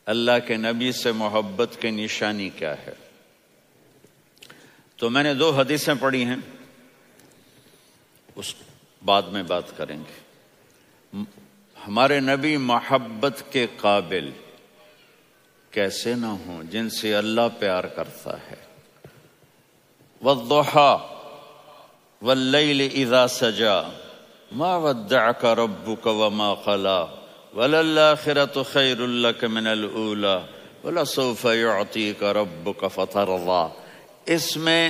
اللہ کے نبی سے محبت کی نشانی کیا ہے؟ تو میں نے 2 حدیثیں پڑھی ہیں، اس بعد میں بات کریں گے۔ ہمارے نبی محبت کے قابل کیسے نہ ہوں جن سے اللہ پیار کرتا ہے۔ والضحیٰ واللیل اذا سجا ما ودعک ربک وما قلی وللآخرة خیر لک من الأولی ولسوف یعطیک ربک فترضی۔ اس میں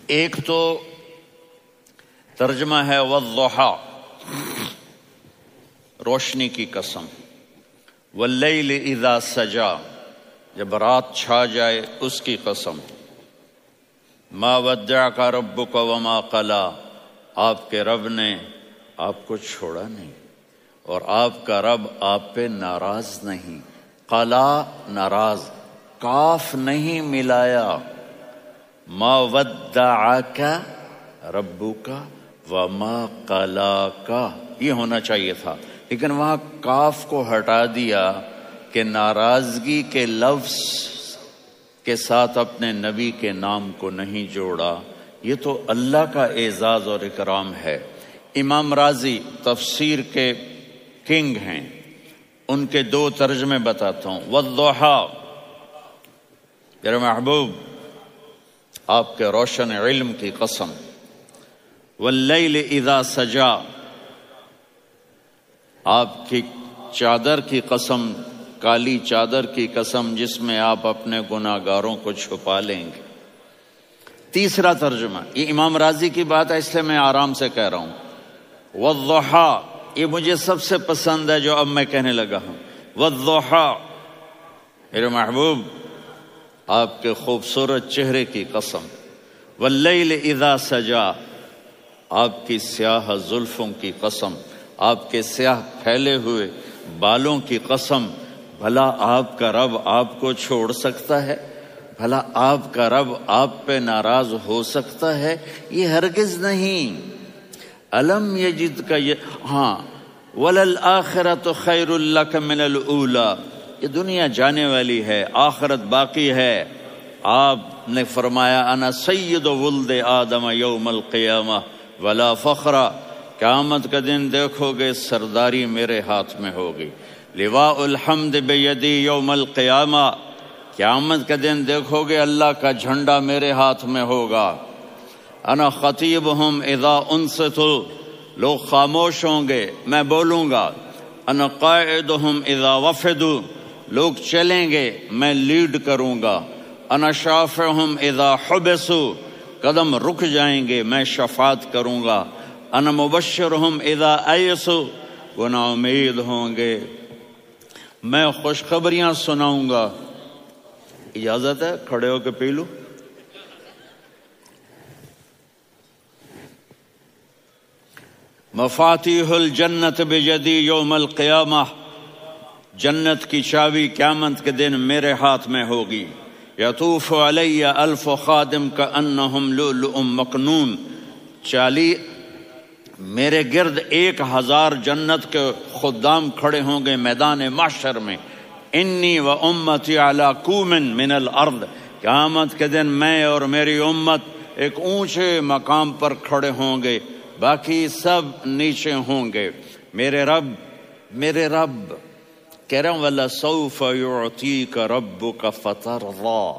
ایک تو ترجمہ ہے والضحیٰ، روشنی کی قسم، واللیل اذا سجا، جب رات چھا جائے اس کی قسم، ما ودعک ربک وما قلی، آپ کے رب نے آپ کو چھوڑا نہیں اور آپ کا رب آپ پہ ناراض نہیں۔ قلا ناراض، کاف نہیں ملایا۔ ما ودعک ربک وما قلاک یہ ہونا چاہیے تھا، لیکن وہاں کاف کو ہٹا دیا کہ ناراضگی کے لفظ کے ساتھ اپنے نبی کے نام کو نہیں جوڑا۔ یہ تو اللہ کا اعزاز اور اکرام ہے۔ امام رازی تفسیر کے کنگ ہیں، ان کے 2 ترجمے بتاتا ہوں۔ والضحیٰ، میرے محبوب آپ کے روشن علم کی قسم۔ واللیل اذا سجا، آپ کی چادر کی قسم، کالی چادر کی قسم جس میں آپ اپنے گناہگاروں کو چھپا لیں گے۔ تیسرا ترجمہ، یہ امام رازی کی بات ہے اس لیے میں آرام سے کہہ رہا ہوں۔ والضحیٰ، یہ مجھے سب سے پسند ہے جو اب میں کہنے لگا ہوں۔ والضحیٰ، میرے محبوب آپ کے خوبصورت چہرے کی قسم۔ واللیل اذا سجا، آپ کی سیاہ زلفوں کی قسم، آپ کے سیاہ پھیلے ہوئے بالوں کی قسم۔ بھلا آپ کا رب آپ کو چھوڑ سکتا ہے؟ بھلا آپ کا رب آپ پہ ناراض ہو سکتا ہے؟ یہ ہرگز نہیں۔ الم یجد کا ہاں، وللآخرۃ خیر لک من الاولی، یہ دنیا جانے والی ہے، آخرت باقی ہے۔ آپ نے فرمایا انا سید ولد آدم یوم القیامہ ولا فخر، قیامت کا دن دیکھو گے سرداری میرے ہاتھ میں ہوگی۔ لواء الحمد بیدی یوم القیامہ، قیامت کا دن دیکھو گے اللہ کا جھنڈا میرے ہاتھ میں ہوگا۔ انا خطیبہم اذا انصتوا، لوگ خاموش ہوں گے میں بولوں گا۔ انا قائدہم اذا وفدوا، لوگ چلیں گے میں لیڈ کروں گا۔ انا شافعہم اذا حبسوا، قدم رک جائیں گے میں شفاعت کروں گا۔ انا مبشرہم اذا ایسوا، وہ نا امید ہوں گے میں خوشخبریاں سناؤں گا۔ اجازت ہے کھڑے ہو کے پی لوں؟ مفاتیح الجنت بیدی یوم القیامہ، جنت کی چابی قیامت کے دن میرے ہاتھ میں ہوگی۔ یطوف علی الف خادم کانہم لؤلؤ مکنون، میرے گرد 1000 جنت کے خدام کھڑے ہوں گے میدان محشر میں۔ انی و امتی علی کوم من الارض، قیامت کے دن میں اور میری امت ایک اونچے مقام پر کھڑے ہوں گے، باقی سب نیچے ہوں گے۔ میرے رب کہہ رہا ہوں وَلَسَوْفَ يُعْطِيكَ رَبُّكَ فَتَرْضَىٰ،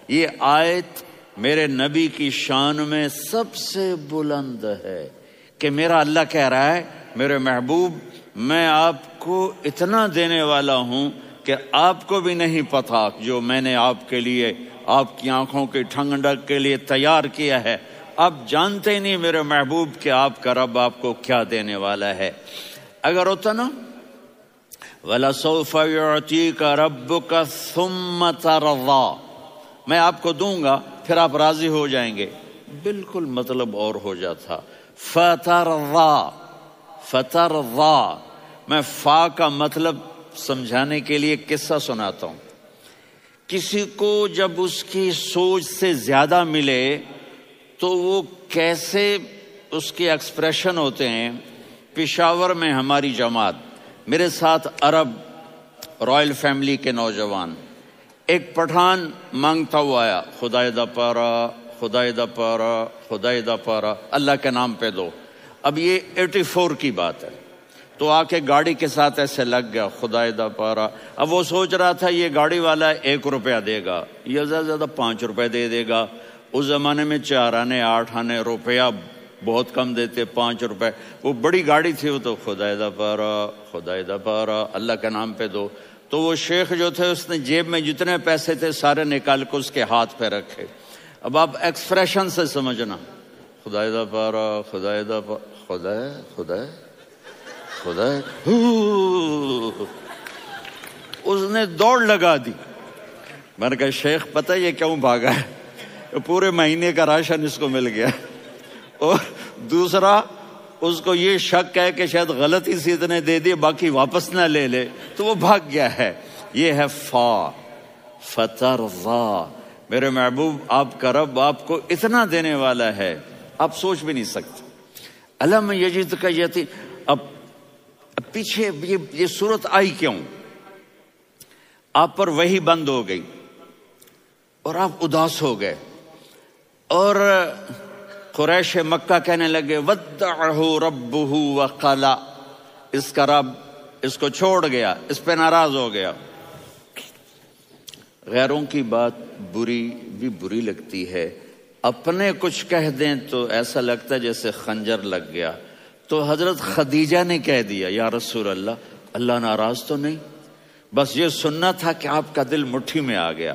یہ آیت میرے نبی کی شان میں سب سے بلند ہے کہ میرا اللہ کہہ رہا ہے میرے محبوب میں آپ کو اتنا دینے والا ہوں کہ آپ کو بھی نہیں پتا جو میں نے آپ کے لیے، آپ کی آنکھوں کی ٹھنڈک کے لیے تیار کیا ہے۔ آپ جانتے ہی نہیں میرے محبوب کہ آپ کا رب آپ کو کیا دینے والا ہے۔ اگر ہوتا نا وَلَسَوْفَ يُعْطِيكَ رَبُّكَ ثُمَّ تَرْضَىٰ، میں آپ کو دوں گا پھر آپ راضی ہو جائیں گے، بالکل مطلب اور ہو جاتا۔ فترضا، میں فا کا مطلب سمجھانے کے لیے قصہ سناتا ہوں۔ کسی کو جب اس کی سوچ سے زیادہ ملے تو وہ کیسے اس کے ایکسپریشن ہوتے ہیں. پشاور میں ہماری جماعت، میرے ساتھ عرب رائل فیملی کے نوجوان، ایک پٹھان مانگتا ہوا آیا، خدائے دا پارا، خدائے دا پارا، خدائے دا پارا، اللہ کے نام پہ دو. اب یہ 84 کی بات ہے. تو آ کے گاڑی کے ساتھ ایسے لگ گیا، خدائے دا پارا. اب وہ سوچ رہا تھا یہ گاڑی والا 1 روپیہ دے گا، یہ زیادہ زیادہ 5 روپے دے دے گا. اس زمانے میں 4 آنے 8 آنے روپیہ بہت کم دیتے، 5 روپے. وہ بڑی گاڑی تھی، وہ تو خدائے دا پارا، خدائے دا پارا، اللہ کے نام پہ دو. تو وہ شیخ جو تھے اس نے جیب میں جتنے پیسے تھے سارے نکال کے اس کے ہاتھ پہ رکھے. اب آپ ایکسپریشن سے سمجھنا، خدائے دا پارا، خدائے دا پارا، خدائے خدائے خدائے. اس نے دوڑ لگا دی. میں نے کہا شیخ پتہ یہ کیوں بھاگا ہے؟ پورے مہینے کا راشن اس کو مل گیا، اور دوسرا اس کو یہ شک ہے کہ شاید غلطی سے اتنے دے دیے باقی واپس نہ لے لے، تو وہ بھاگ گیا ہے. یہ ہے فترضا. میرے محبوب آپ کا رب آپ کو اتنا دینے والا ہے آپ سوچ بھی نہیں سکتے. الم یجد کا یتیم. اب پیچھے یہ صورت آئی کیوں؟ آپ پر وحی بند ہو گئی اور آپ اداس ہو گئے، اور قریش مکہ کہنے لگے ودعہ ربہ وقلا، اس کا رب اس کو چھوڑ گیا، اس پہ ناراض ہو گیا. غیروں کی بات بری لگتی ہے، اپنے کچھ کہہ دیں تو ایسا لگتا ہے جیسے خنجر لگ گیا. تو حضرت خدیجہ نے کہہ دیا یا رسول اللہ، اللہ ناراض تو نہیں؟ بس یہ سننا تھا کہ آپ کا دل مٹھی میں آ گیا.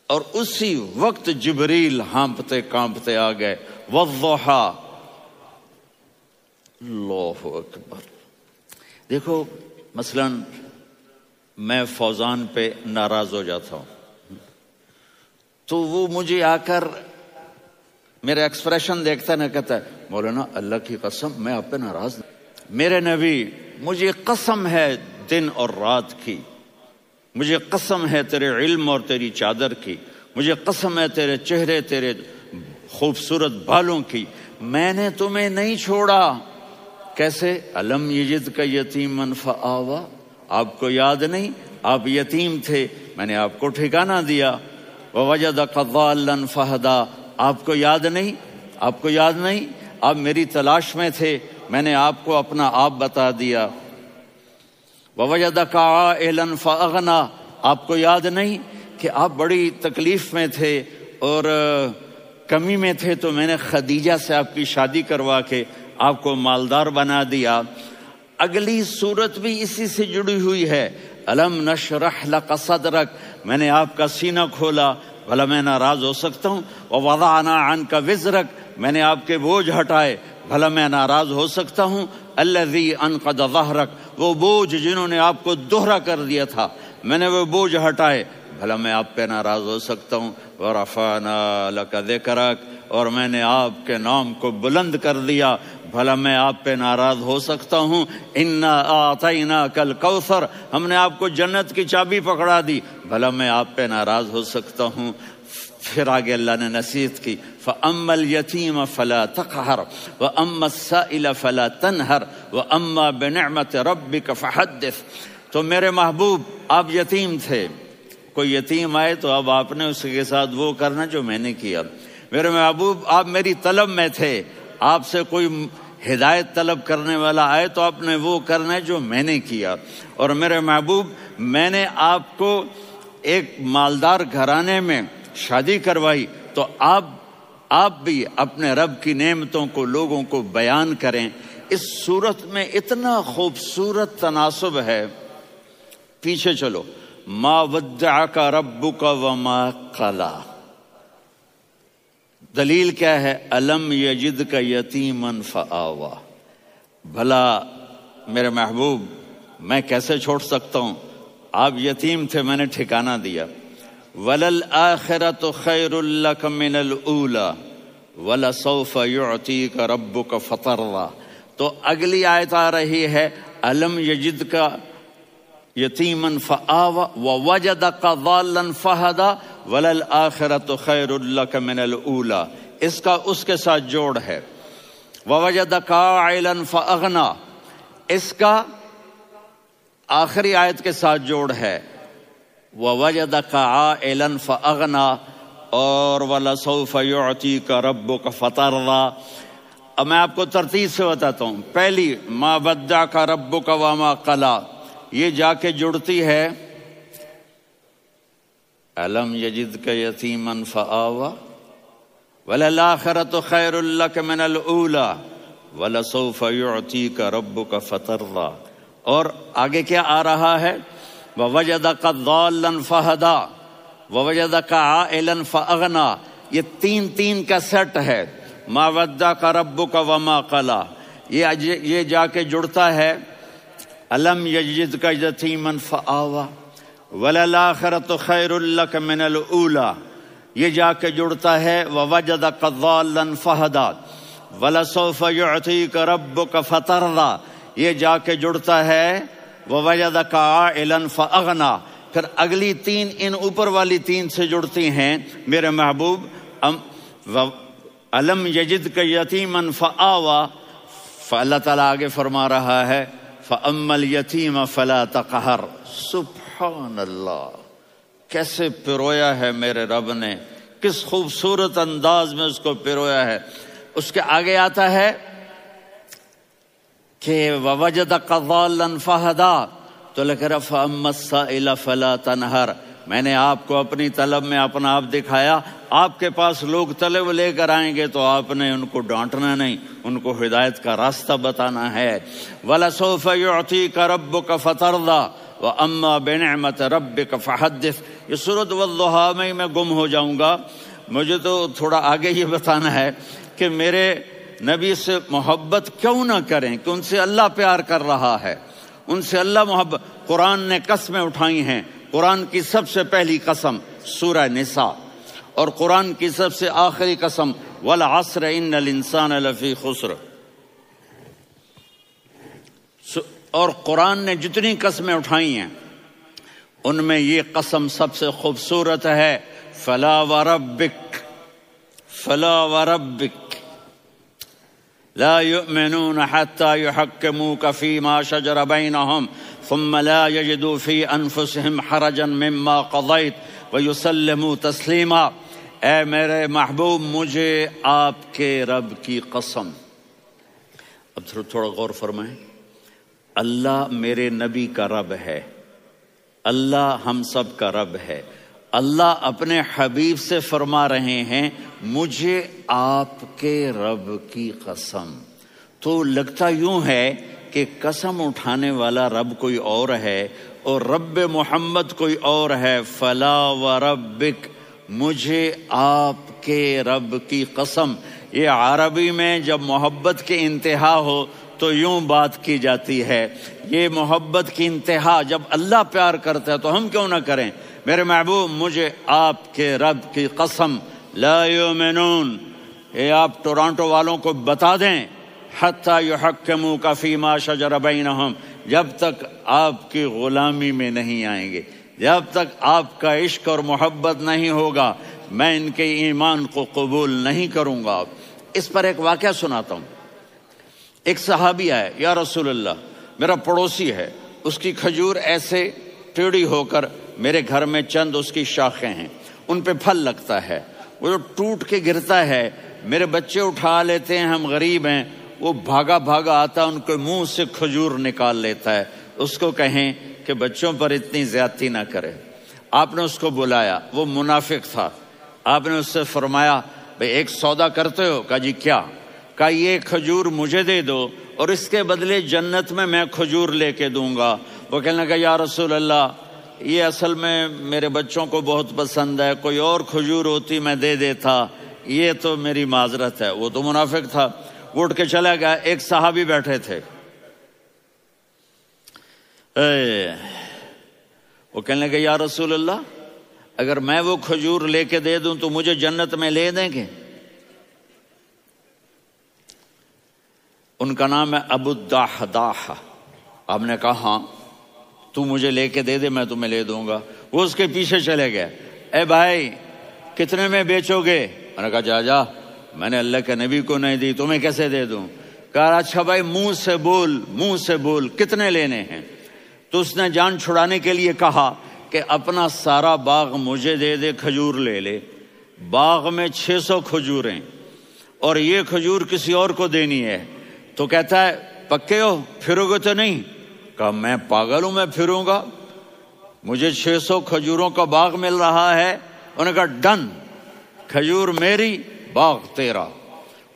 اور اسی وقت جبریل ہانپتے کانپتے آ گئے. والضحیٰ، اللہ اکبر. دیکھو مثلا میں فوزان پہ ناراض ہو جاتا ہوں تو وہ مجھے آ کر میرا ایکسپریشن دیکھتا نہ کہتا ہے مولانا اللہ کی قسم میں آپ پہ ناراض نہیں. میرے نبی مجھے قسم ہے دن اور رات کی، مجھے قسم ہے تیرے علم اور تیری چادر کی، مجھے قسم ہے تیرے چہرے تیرے خوبصورت بالوں کی، میں نے تمہیں نہیں چھوڑا. کیسے؟ الم یجد کا یتیما فآوا. آپ کو یاد نہیں آپ یتیم تھے، میں نے آپ کو ٹھکانہ دیا. ووجدک ضالا فہدا. آپ کو یاد نہیں؟ آپ کو یاد نہیں آپ میری تلاش میں تھے، میں نے آپ کو اپنا آپ بتا دیا. ووجدک عائلا فاغنا. آپ کو یاد نہیں کہ آپ بڑی تکلیف میں تھے اور کمی میں تھے، تو میں نے خدیجہ سے آپ کی شادی کروا کے آپ کو مالدار بنا دیا. اگلی صورت بھی اسی سے جڑی ہوئی ہے. الم نشرح لک صدرک. میں نے آپ کا سینہ کھولا، بھلا میں ناراض ہو سکتا ہوں؟ ووضعنا عنک وزرک. میں نے آپ کے بوجھ ہٹائے، بھلا میں ناراض ہو سکتا ہوں؟ الذی انقض ظہرک. وہ بوجھ جنہوں نے آپ کو دوہرا کر دیا تھا، میں نے وہ بوجھ ہٹائے، بھلا میں آپ پہ ناراض ہو سکتا ہوں؟ ورفعنا لک ذکرک. اور میں نے آپ کے نام کو بلند کر دیا، بھلا میں آپ پہ ناراض ہو سکتا ہوں؟ انا اعطیناک الکوثر. ہم نے آپ کو جنت کی چابی پکڑا دی، بھلا میں آپ پہ ناراض ہو سکتا ہوں؟ پھر آگے اللہ نے نصیحت کی، فَأَمَّا الْيَتِيمَ فَلَا تَقْهَرْ وَأَمَّا السَّائِلَ فَلَا تَنْهَرْ وَأَمَّا بِنِعْمَةِ رَبِّكَ فَحَدِّثْ. تو میرے محبوب آپ یتیم تھے، کوئی یتیم آئے تو اب آپ نے اس کے ساتھ وہ کرنا جو میں نے کیا. میرے محبوب آپ میری طلب میں تھے، آپ سے کوئی ہدایت طلب کرنے والا آئے تو آپ نے وہ کرنا ہے جو میں نے کیا. اور میرے محبوب میں نے آپ کو ایک مالدار گھرانے میں شادی کروائی، تو آپ بھی اپنے رب کی نعمتوں کو لوگوں کو بیان کریں. اس صورت میں اتنا خوبصورت تناسب ہے. پیچھے چلو. ما ودعک ربک وما قلی. دلیل کیا ہے؟ الم یجدک یتیما فآوا. بھلا میرے محبوب میں کیسے چھوڑ سکتا ہوں؟ آپ یتیم تھے، میں نے ٹھکانہ دیا. وَلَلْآخِرَةُ خَيْرٌ لَكَ مِنَ الْأُولَى وَلَسَوْفَ يُعْطِيكَ رَبُّكَ فَتَرْضَىٰ. تو اگلی آیت آ رہی ہے الم یجدک یتیما فآوا ووجدک ضالا فہدا وللآخرۃ خیر لک من الاولی. اس کا اس کے ساتھ جوڑ ہے. وَوَجَدَكَ عَائِلًا فَأَغْنَى، اس کا آخری آیت کے ساتھ جوڑ ہے وَوَجَدَكَ عَائِلًا فَأَغْنَى اور وَلَسَوْفَ يُعْتِيكَ رَبُّكَ فَتَرْضَى۔ اب میں آپ کو ترتیب سے بتاتا ہوں۔ پہلی مَا وَدَّعَكَ رَبُّكَ وَمَا قَلَىٰ، یہ جا کے جڑتی ہے أَلَمْ يَجِدْكَ يَتِيمًا فَآوَىٰ وَلَلْآخِرَةُ خَيْرٌ لَكَ مِنَ الْأُولَىٰ وَلَسَوْفَ يُعْتِيكَ رَبُّكَ فَتَرْضَىٰ۔ اور آگے کیا آ رہا ہے؟ وَوَجَدَكَ ضَالًّا فَهَدَىٰ وَوَجَدَكَ عَائِلًا فَأَغْنَىٰ، یہ تین کا سیٹ ہے۔ مَا وَدَّعَكَ رَبُّكَ وَمَا قَلَىٰ، یہ جا کے جڑتا ہے أَلَمْ يَجِدْكَ يَتِيمًا فَآوَىٰ وَلَلْآخِرَةُ خَيْرٌ لَكَ مِنَ الْأُولَىٰ، یہ جا کے جڑتا ہے وَوَجَدَكَ ضَالًّا فَهَدَىٰ وَلَسَوْفَ يُعْتِيكَ رَبُّكَ فَتَرْضَىٰ، یہ جا کے جڑتا ہے وَوَجَدَكَ عَائِلًا فَأَغْنَىٰ۔ پھر اگلی تین ان اوپر والی تین سے جڑتی ہیں میرے محبوب۔ أَلَمْ يَجِدْكَ يَتِيمًا فَآوَىٰ، فاللہ تعالیٰ آگے فرما رہا ہے فَأَمَّا الْيَتِيمَ فَلَا تَقْهَرْ۔ سبحان اللہ، کیسے پرویا ہے میرے رب نے، کس خوبصورت انداز میں اس کو پرویا ہے۔ اس کے آگے آتا ہے کہ وَوَجَدَكَ ضَالًّا فَهَدَىٰ، تو لکھ رہا فَأَمَّا السَّائِلَ فَلَا تَنْهَرْ، میں نے آپ کو اپنی طلب میں اپنا آپ دکھایا، آپ کے پاس لوگ طلب لے کر آئیں گے تو آپ نے ان کو ڈانٹنا نہیں، ان کو ہدایت کا راستہ بتانا ہے۔ وَلَسَوْفَ يُعْتِيكَ رَبُّكَ فَتَرْضَىٰ وَأَمَّا بِنِعْمَةِ رَبِّكَ فَحَدِّثْ۔ یہ سورۃ والضحیٰ میں گم ہو جاؤں گا، مجھے تو تھوڑا آگے یہ بتانا ہے کہ میرے نبی سے محبت کیوں نہ کریں، کہ ان سے اللہ پیار کر رہا ہے، ان سے اللہ محبت۔ قرآن نے قسمیں اٹھائی ہیں، قرآن کی سب سے پہلی قسم سورہ نساء، اور قرآن کی سب سے آخری قسم والعصر ان الانسان لفی خسر۔ اور قرآن نے جتنی قسمیں اٹھائی ہیں ان میں یہ قسم سب سے خوبصورت ہے، فلا وربک فلا وربک لا يؤمنون حتى يحكموك فيما شجر بينهم ثم لا يجدوا في انفسهم حرجا مما قضيت ويسلموا تسلیما۔ اے میرے محبوب، مجھے آپ کے رب کی قسم۔ اب تھوڑا غور فرمائیں، اللہ میرے نبی کا رب ہے، اللہ ہم سب کا رب ہے، اللہ اپنے حبیب سے فرما رہے ہیں مجھے آپ کے رب کی قسم۔ تو لگتا یوں ہے کہ قسم اٹھانے والا رب کوئی اور ہے اور رب محمد کوئی اور ہے۔ فلا وربک، مجھے آپ کے رب کی قسم۔ یہ عربی میں جب محبت کی انتہا ہو تو یوں بات کی جاتی ہے، یہ محبت کی انتہا جب اللہ پیار کرتا ہے تو ہم کیوں نہ کریں۔ میرے محبوب، مجھے آپ کے رب کی قسم، لا یؤمنون، یہ آپ ٹورانٹو والوں کو بتا دیں، حتی یحکموک فیما شجر بینہم، جب تک آپ کی غلامی میں نہیں آئیں گے، جب تک آپ کا عشق اور محبت نہیں ہوگا، میں ان کے ایمان کو قبول نہیں کروں گا۔ اس پر ایک واقعہ سناتا ہوں۔ ایک صحابی آئے، یا رسول اللہ، میرا پڑوسی ہے، اس کی کھجور ایسے ٹیڑھی ہو کر میرے گھر میں چند اس کی شاخیں ہیں، ان پہ پھل لگتا ہے، وہ جو ٹوٹ کے گرتا ہے میرے بچے اٹھا لیتے ہیں، ہم غریب ہیں، وہ بھاگا بھاگا آتا ان کے منہ سے کھجور نکال لیتا ہے۔ اس کو کہیں کہ بچوں پر اتنی زیادتی نہ کرے۔ آپ نے اس کو بلایا، وہ منافق تھا، آپ نے اس سے فرمایا بھئی ایک سودا کرتے ہو؟ کہا جی کیا؟ کہا یہ کھجور مجھے دے دو اور اس کے بدلے جنت میں کھجور لے کے دوں گا۔ وہ کہنے لگا یا رسول اللہ، یہ اصل میں میرے بچوں کو بہت پسند ہے، کوئی اور کھجور ہوتی میں دے دیتا، یہ تو میری معذرت ہے۔ وہ تو منافق تھا، وہ اٹھ کے چلا گیا۔ ایک صحابی بیٹھے تھے، وہ کہنے لگے یا رسول اللہ، اگر میں وہ کھجور لے کے دے دوں تو مجھے جنت میں لے دیں گے؟ ان کا نام ہے ابو الدحداح۔ آپ نے کہا ہاں، تو مجھے لے کے دے دے، میں تمہیں لے دوں گا۔ وہ اس کے پیچھے چلے گئے، اے بھائی کتنے میں بیچو گے؟ میں نے کہا جا جا میں نے اللہ کے نبی کو نہیں دی، تمہیں کیسے دے دوں؟ کہا اچھا بھائی منہ سے بول کتنے لینے ہیں؟ تو اس نے جان چھڑانے کے لیے کہا کہ اپنا سارا باغ مجھے دے دے، کھجور لے لے۔ باغ میں 600 کھجوریں اور یہ کھجور کسی اور کو دینی ہے۔ تو کہتا ہے پکے ہو، پھرو گے تو نہیں؟ کہا میں پاگل ہوں، میں پھروں گا؟ مجھے 600 کھجوروں کا باغ مل رہا ہے۔ انہوں نے کہا ڈن، کھجور میری، باغ تیرا۔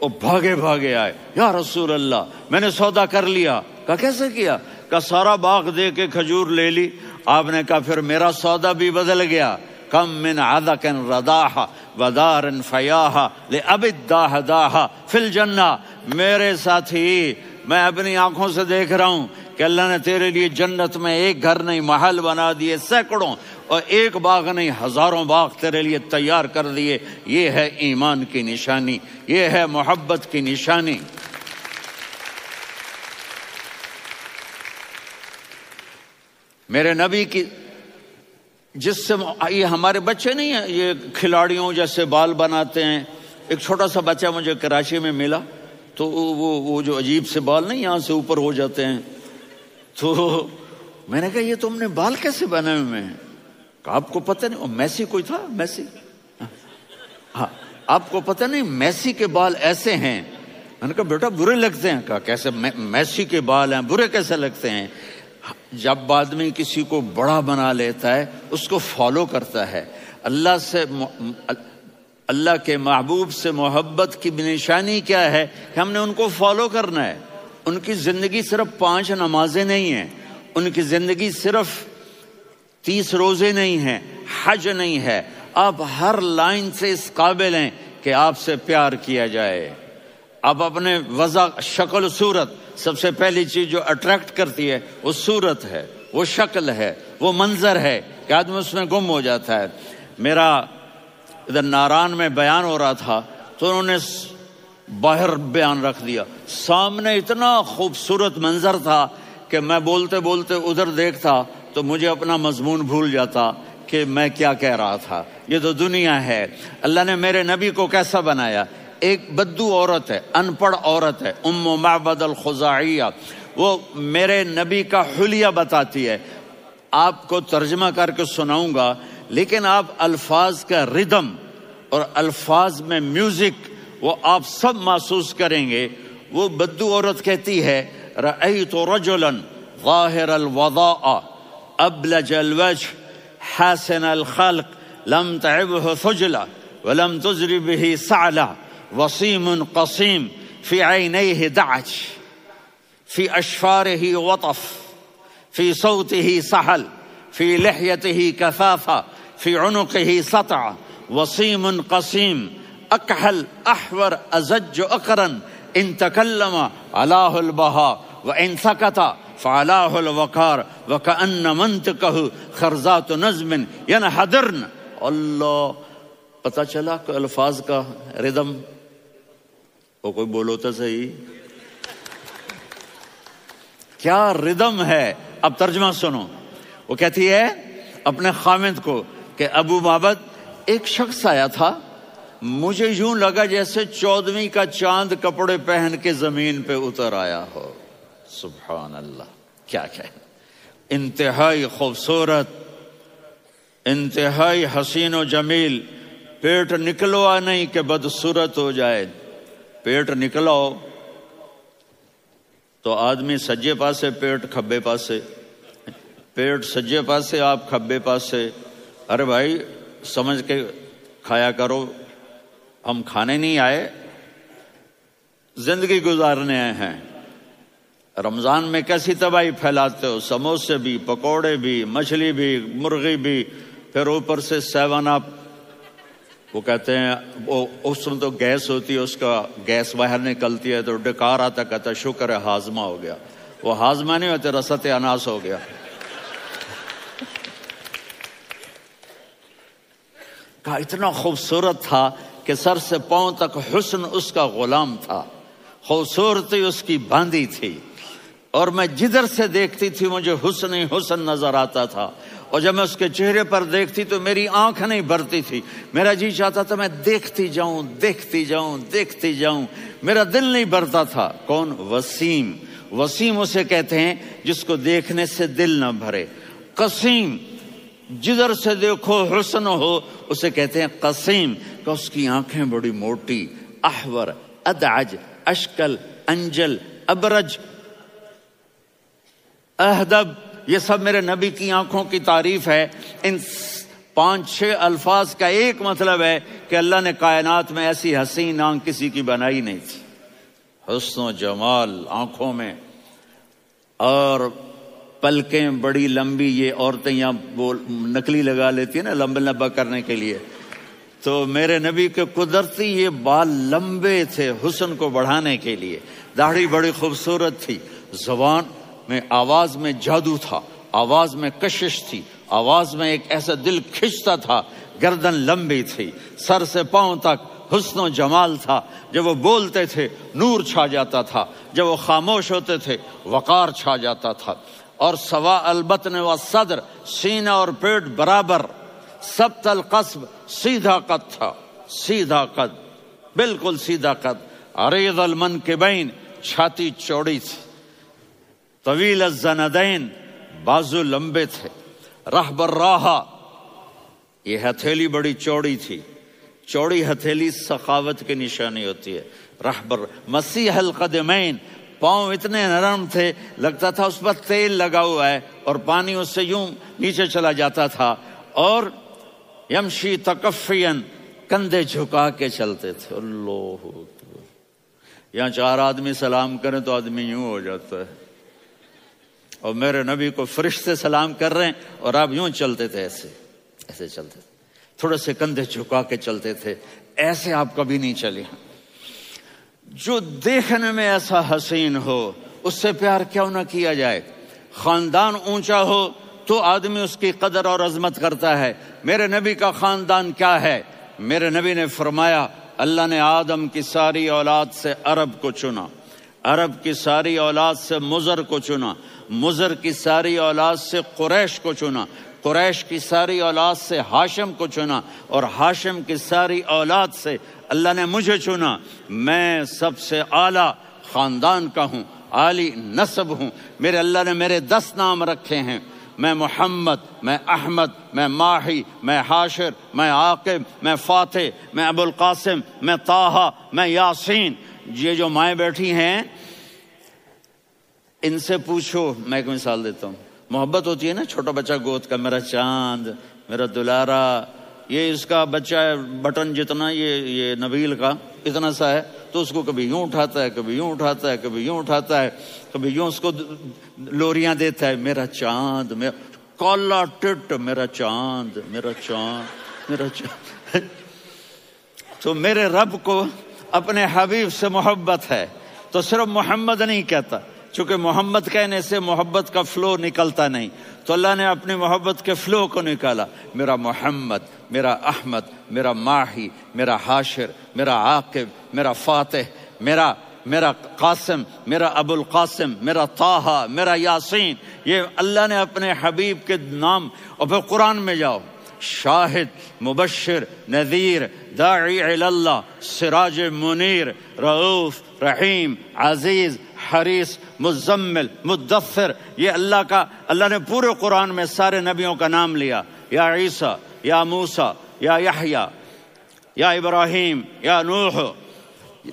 وہ بھاگے آئے، یا رسول اللہ میں نے سودا کر لیا۔ کہا کیسے کیا؟ کہا سارا باغ دے کے کھجور لے لی۔ آپ نے کہا پھر میرا سودا بھی بدل گیا۔ کم من عدق رداح ودار فیاح لأبد داہ داہ فی الجنہ۔ میرے ساتھی، میں اپنی آنکھوں سے دیکھ رہا ہوں کہ اللہ نے تیرے لیے جنت میں ایک گھر نہیں محل بنا دیے سینکڑوں، اور ایک باغ نہیں ہزاروں باغ تیرے لیے تیار کر دیے۔ یہ ہے ایمان کی نشانی، یہ ہے محبت کی نشانی۔ میرے نبی کی جس سے یہ ہمارے بچے نہیں ہیں یہ کھلاڑیوں جیسے بال بناتے ہیں۔ ایک چھوٹا سا بچہ مجھے کراچی میں ملا، تو وہ جو عجیب سے بال نہیں یہاں سے اوپر ہو جاتے ہیں، تو میں نے کہا یہ تم نے بال کیسے بنائے ہوئے ہیں؟ کہا آپ کو پتہ نہیں؟ میسی کوئی تھا، میسی، ہاں آپ کو پتہ نہیں میسی کے بال ایسے ہیں؟ میں نے کہا بیٹا برے لگتے ہیں۔ کہا کیسے؟ میسی کے بال ہیں برے کیسے لگتے ہیں؟ جب آدمی کسی کو بڑا بنا لیتا ہے اس کو فالو کرتا ہے۔ اللہ کے محبوب سے محبت کی نشانی کیا ہے کہ ہم نے ان کو فالو کرنا ہے۔ ان کی زندگی صرف 5 نمازیں نہیں ہیں، ان کی زندگی صرف 30 روزے نہیں ہیں، حج نہیں ہے۔ آپ ہر لائن سے اس قابل ہیں کہ آپ سے پیار کیا جائے۔ آپ اپنے وضع، شکل، صورت، سب سے پہلی چیز جو اٹریکٹ کرتی ہے وہ صورت ہے، وہ شکل ہے، وہ منظر ہے کہ آدمی اس میں گم ہو جاتا ہے۔ میرا ادھر ناران میں بیان ہو رہا تھا تو انہوں نے باہر بیان رکھ دیا، سامنے اتنا خوبصورت منظر تھا کہ میں بولتے بولتے ادھر دیکھتا تو مجھے اپنا مضمون بھول جاتا کہ میں کیا کہہ رہا تھا۔ یہ تو دنیا ہے۔ اللہ نے میرے نبی کو کیسا بنایا؟ ایک بدو عورت ہے، ان پڑھ عورت ہے، ام معبد الخزاعیہ، وہ میرے نبی کا حلیہ بتاتی ہے۔ آپ کو ترجمہ کر کے سناؤں گا، لیکن آپ الفاظ کا ردم اور الفاظ میں میوزک وہ آپ سب محسوس کریں گے۔ وہ بدو عورت کہتی ہے رأیت رجلا ظاہر الوضاء ابلج الوجه حاسن الخلق لم تعبه ثجلة ولم تزر به سعلة وصيم قصيم في عينيه دعج في أشفاره وطف في صوته سحل في لحيته كثافة في عنقه سطع وصيم قصيم أكحل أحور أزج أقرن إن تكلم علاه البهاء وإن سكت فعلاه الوقار وكأن منطقه خرزات نظم ينحدرن۔ اللہ، پتہ چلا کہ الفاظ کا ردم، وہ کوئی بولو تو صحیح، کیا ردم ہے۔ اب ترجمہ سنو۔ وہ کہتی ہے اپنے خامد کو کہ ابو معبد، ایک شخص آیا تھا، مجھے یوں لگا جیسے 14ویں کا چاند کپڑے پہن کے زمین پہ اتر آیا ہو۔ سبحان اللہ، کیا انتہائی خوبصورت، انتہائی حسین و جمیل۔ پیٹ نکلوا نہیں کہ بدصورت ہو جائے۔ پیٹ نکلاؤ تو آدمی سجے پاسے پیٹ، کھبے پاسے پیٹ، سجے پاسے آپ، کھبے پاسے۔ ارے بھائی سمجھ کے کھایا کرو، ہم کھانے نہیں آئے، زندگی گزارنے آئے ہیں۔ رمضان میں کیسی تباہی پھیلاتے ہو، سموسے بھی، پکوڑے بھی، مچھلی بھی، مرغی بھی، پھر اوپر سے 7 اپ۔ وہ کہتے ہیں اس میں تو گیس ہوتی ہے، اس کا گیس باہر نکلتی ہے تو ڈکار آتا، کہتا شکر ہے ہاضمہ ہو گیا۔ وہ ہاضمہ نہیں ہوتے، رسط اناس ہو گیا۔ کہا اتنا خوبصورت تھا کہ سر سے پاؤں تک حسن اس کا غلام تھا، خوبصورتی اس کی باندھی تھی، اور میں جدھر سے دیکھتی تھی مجھے حسن ہی حسن نظر آتا تھا۔ اور جب میں اس کے چہرے پر دیکھتی تو میری آنکھ نہیں بھرتی تھی، میرا جی چاہتا تھا میں دیکھتی جاؤں دیکھتی جاؤں دیکھتی جاؤں، میرا دل نہیں بھرتا تھا۔ کون؟ وسیم۔ وسیم اسے کہتے ہیں جس کو دیکھنے سے دل نہ بھرے۔ قسیم، جدھر سے دیکھو حسن ہو، اسے کہتے ہیں قسیم، کہ اس کی آنکھیں بڑی موٹی، احور، ادعج، اشکل، انجل، ابرج، اہدب، یہ سب میرے نبی کی آنکھوں کی تعریف ہے۔ ان 5-6 الفاظ کا ایک مطلب ہے کہ اللہ نے کائنات میں ایسی حسین آنکھ کسی کی بنائی نہیں تھی۔ حسن و جمال آنکھوں میں، اور پلکیں بڑی لمبی، یہ عورتیں یہاں نکلی لگا لیتی ہیں نا لمبا لمبا کرنے کے لیے، تو میرے نبی کے قدرتی یہ بال لمبے تھے حسن کو بڑھانے کے لیے۔ داڑھی بڑی خوبصورت تھی، زبان میں، آواز میں جادو تھا، آواز میں کشش تھی، آواز میں ایک ایسا دل کھنچتا تھا، گردن لمبی تھی، سر سے پاؤں تک حسن و جمال تھا۔ جب وہ بولتے تھے نور چھا جاتا تھا، جب وہ خاموش ہوتے تھے وقار چھا جاتا تھا۔ اور سوا البطن و صدر، سینہ اور پیٹ برابر، سبط القصب، سیدھا قد تھا، سیدھا قد، بالکل سیدھا قد۔ عریض المنکبین، چھاتی چوڑی تھی، طویل الزندین، بازو لمبے تھے، رحب الراحہ، یہ ہتھیلی بڑی چوڑی تھی، چوڑی ہتھیلی سخاوت کی نشانی ہوتی ہے۔ رحب مسیح القدمین، پاؤں اتنے نرم تھے لگتا تھا اس پر تیل لگا ہوا ہے، اور پانی اس سے یوں نیچے چلا جاتا تھا۔ اور یمشی تکفین، کندھے جھکا کے چلتے تھے۔ اللہ اکبر، یہاں 4 آدمی سلام کریں تو آدمی یوں ہو جاتا ہے، اور میرے نبی کو فرشتے سلام کر رہے ہیں اور آپ یوں چلتے تھے، ایسے ایسے چلتے تھے، تھوڑے سے کندھے جھکا کے چلتے تھے، ایسے آپ کبھی نہیں چلے۔ جو دیکھنے میں ایسا حسین ہو اس سے پیار کیوں نہ کیا جائے؟ خاندان اونچا ہو تو آدمی اس کی قدر اور عظمت کرتا ہے۔ میرے نبی کا خاندان کیا ہے؟ میرے نبی نے فرمایا اللہ نے آدم کی ساری اولاد سے عرب کو چنا، عرب کی ساری اولاد سے مضر کو چنا، مضر کی ساری اولاد سے قریش کو چنا، قریش کی ساری اولاد سے ہاشم کو چنا، اور ہاشم کی ساری اولاد سے اللہ نے مجھے چنا۔ میں سب سے اعلیٰ خاندان کا ہوں، عالی نسب ہوں۔ میرے اللہ نے میرے 10 نام رکھے ہیں، میں محمد، میں احمد، میں ماہی، میں حاشر، میں عاقب، میں فاتح، میں ابو القاسم، میں طٰہٰ، میں یاسین۔ یہ جو مائیں بیٹھی ہیں ان سے پوچھو، میں ایک مثال دیتا ہوں، محبت ہوتی ہے نا، چھوٹا بچہ گود کا، میرا چاند، میرا دلارا، یہ اس کا بچہ بٹن جتنا، یہ نبیل کا اتنا سا ہے، تو اس کو کبھی یوں اٹھاتا ہے، کبھی یوں اٹھاتا ہے، کبھی یوں اٹھاتا ہے، کبھی یوں اس کو لوریاں دیتا ہے، میرا چاند، میرا کالا ٹٹ، میرا چاند، میرا چاند، میرا چاند۔ تو میرے رب کو اپنے حبیب سے محبت ہے، تو صرف محمد نہیں کہتا، چونکہ محمد کہنے سے محبت کا فلو نکلتا نہیں، تو اللہ نے اپنی محبت کے فلو کو نکالا۔ میرا محمد، میرا احمد، میرا ماہی، میرا حاشر، میرا عاقب، میرا فاتح، میرا قاسم، میرا ابو القاسم، میرا طٰہٰ، میرا یاسین، یہ اللہ نے اپنے حبیب کے نام۔ اور پھر قرآن میں جاؤ، شاہد، مبشر، نذیر، داعی الی اللہ، سراج منیر، رؤوف، رحیم، عزیز، حریص، مزمل، مدثر، یہ اللہ نے پورے قرآن میں سارے نبیوں کا نام لیا۔ یا عیسیٰ، یا موسیٰ، یا یحییٰ، یا ابراہیم، یا نوح،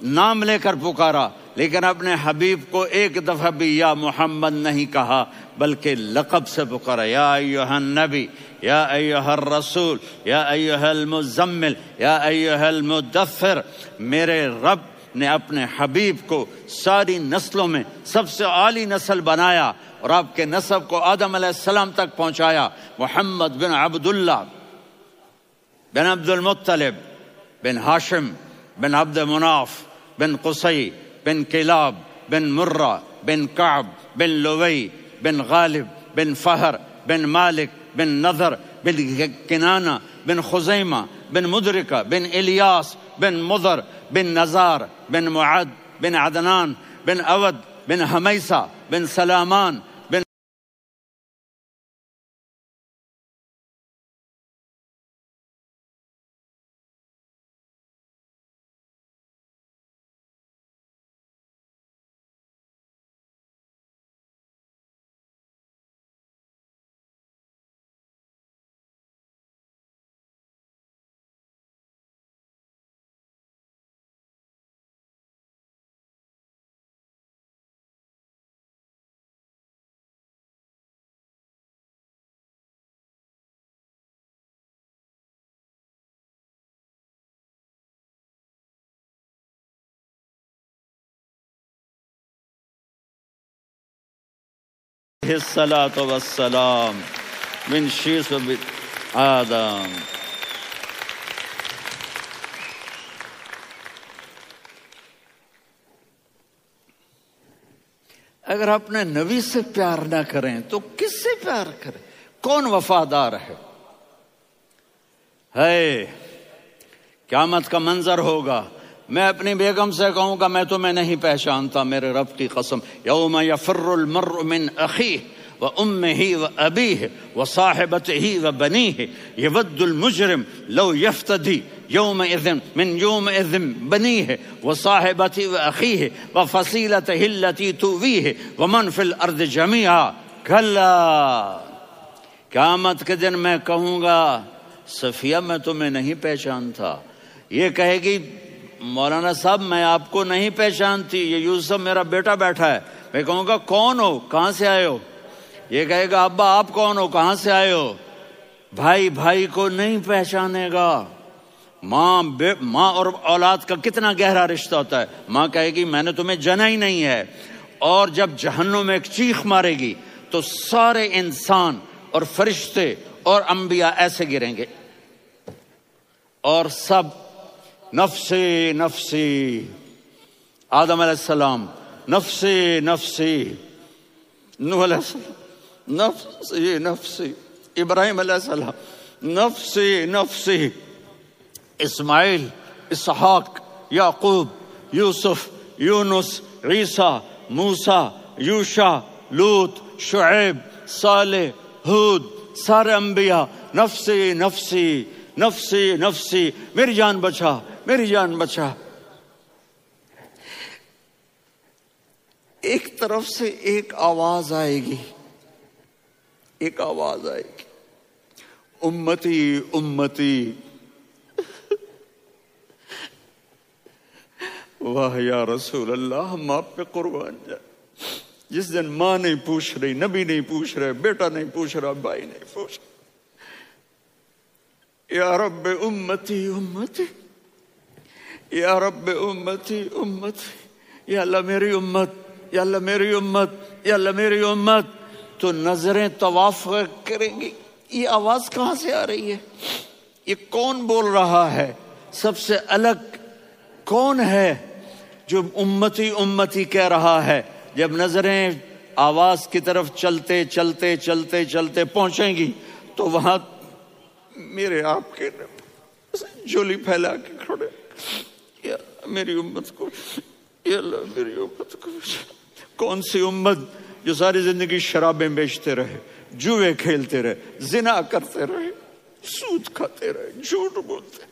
نام لے کر پکارا، لیکن اپنے حبیب کو ایک دفعہ بھی یا محمد نہیں کہا، بلکہ لقب سے پکارا، یا ایھا النبی، یا ایھا الرسول، یا ایھا المزمل، یا ایھا المدثر۔ میرے رب نے اپنے حبیب کو ساری نسلوں میں سب سے عالی نسل بنایا، اور آپ کے نسب کو آدم علیہ السلام تک پہنچایا۔ محمد بن عبداللہ بن عبد المطلب بن ہاشم بن عبد مناف بن قصی بن کلاب بن مرہ بن کعب بن لوی بن غالب بن فہر بن مالک بن نضر بن کنانہ بن خزیمہ بن مدرکہ بن الیاس بن مضر بن نزار بن معد بن عدنان بن اود بن حمیسہ بن سلامان الصلاۃ والسلام من شیث آدم. اگر اپنے نبی سے پیار نہ کریں تو کس سے پیار کریں؟ کون وفادار ہے؟ قیامت کا منظر ہوگا، میں اپنی بیگم سے کہوں گا میں تمہیں نہیں پہچانتا، میرے رب کی قسم. یوم یفر المرء من اخیہ وامہ وابیہ وصاحبتہ وبنیہ یود المجرم لو یفتدی یومئذ من یومئذ بنیہ وصاحبتہ واخیہ وفصیلتہ التی تؤویہ ومن فی الارض جمیعا. کلا، قیامت کے دن میں کہوں گا صفیہ میں تمہیں نہیں پہچانتا. یہ کہے گی مولانا صاحب میں آپ کو نہیں پہچانتی، یہ یوسف میرا بیٹا بیٹھا ہے. میں کہوں گا کون ہو، کہاں سے آئے ہو؟ یہ کہے گا ابا آپ کون ہو، کہاں سے آئے ہو؟ بھائی بھائی کو نہیں پہچانے گا. ماں اور اولاد کا کتنا گہرا رشتہ ہوتا ہے. ماں کہے گی میں نے تمہیں جنا ہی نہیں ہے. اور جب جہنم میں ایک چیخ مارے گی تو سارے انسان اور فرشتے اور انبیاء ایسے گریں گے اور سب نفسی نفسی. آدم علیہ السلام نفسی نفسی، نوح علیہ السلام نفسی نفسی، ابراہیم علیہ السلام نفسی نفسی، اسماعیل، اسحاق، یعقوب، یوسف، یونس، عیسیٰ، موسیٰ، یوشع، لوط، شعیب، صالح، ہود، سارے انبیاء نفسی نفسی نفسی نفسی، میری جان بچا میری جان بچا. ایک طرف سے ایک آواز آئے گی، ایک آواز آئے گی، امتی امتی. واہ یا رسول اللہ، ہم آپ پہ قربان جائیں. جس دن ماں نہیں پوچھ رہی، نبی نہیں پوچھ رہے، بیٹا نہیں پوچھ رہا، بھائی نہیں پوچھ رہا، یا رب امتی امتی، یا رب امتی امتی، یا اللہ میری امت، یا اللہ میری امت، یا اللہ میری امت. تو نظریں طواف کریں گی. یہ آواز کہاں سے آ رہی ہے؟ یہ کون بول رہا ہے؟ سب سے الگ کون ہے جو امتی امتی کہہ رہا ہے؟ جب نظریں آواز کی طرف چلتے چلتے چلتے چلتے پہنچیں گی تو وہاں میرے آپ کے جولی پھیلا کے کھڑے، یا میری امت کو، یا اللہ میری امت کو. کون سی امت جو ساری زندگی شرابیں بیچتے رہے، جوئے کھیلتے رہے، زنا کرتے رہے، سود کھاتے رہے، جھوٹ بولتے،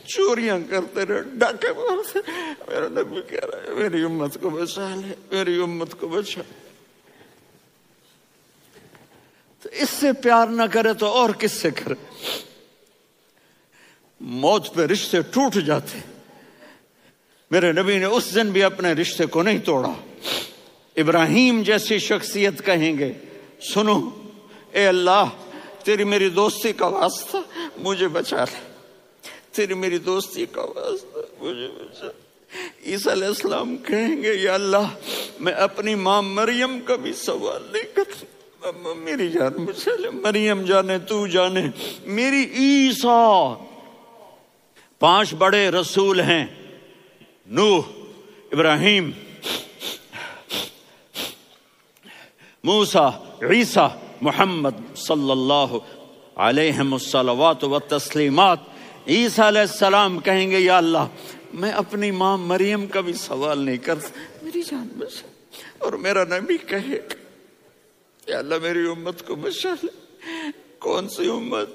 چوریاں کرتے رہے، ڈاکے مارتے. میرا نبی کہہ رہا ہے میری امت کو بچا لے، میری امت کو بچا. تو اس سے پیار نہ کرے تو اور کس سے کرے؟ موت پہ رشتے ٹوٹ جاتے. میرے نبی نے اس دن بھی اپنے رشتے کو نہیں توڑا. ابراہیم جیسی شخصیت کہیں گے سنو اے اللہ تیری میری دوستی کا واسطہ مجھے بچا لے، تیری میری دوستی کا واسطہ مجھے بچا. عیسیٰ علیہ السلام کہیں گے یا اللہ میں اپنی ماں مریم کا بھی سوال نہیں کرتا، میری جان بچا لے. مریم جانے تو جانے، میری عیسیٰ. 5 بڑے رسول ہیں، نوح، ابراہیم، موسیٰ، عیسیٰ، محمد صلی اللہ علیہ الصلوات والتسلیمات. عیسیٰ علیہ السلام کہیں گے یا اللہ میں اپنی ماں مریم کا بھی سوال نہیں کرتا، میری جان بچا. اور میرا نبی کہے یا اللہ میری امت کو بچا لے. کون سی امت؟